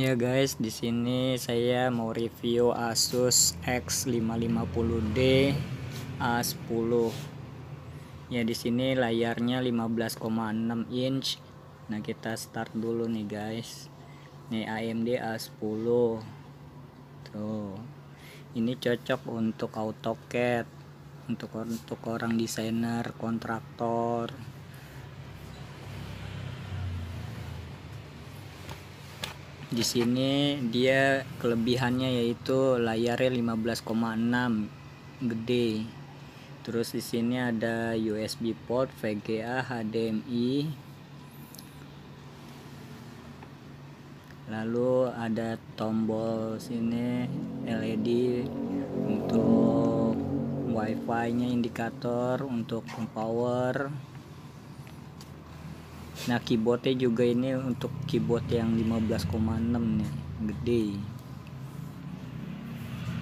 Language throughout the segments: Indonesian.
Ya guys, di sini saya mau review Asus X550D A10. Ya di sini layarnya 15,6 inch. Nah, kita start dulu nih guys. Nih AMD A10. Tuh. Ini cocok untuk AutoCAD, untuk orang desainer, kontraktor. Di sini dia kelebihannya yaitu layarnya 15,6 gede. Terus di sini ada USB port, VGA, HDMI. Lalu ada tombol sini LED untuk WiFi-nya, indikator untuk power. Nah, keyboardnya juga ini untuk keyboard yang 15,6 nih, gede.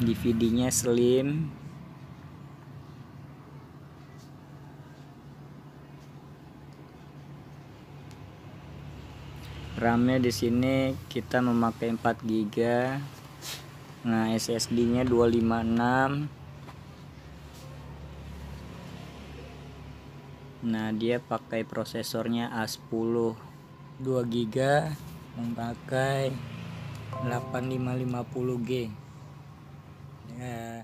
DVD-nya slim. RAM-nya di sini kita memakai 4 GB. Nah, SSD-nya 256. Nah, dia pakai prosesornya A10, 2 GB, memakai 8550G. Ya.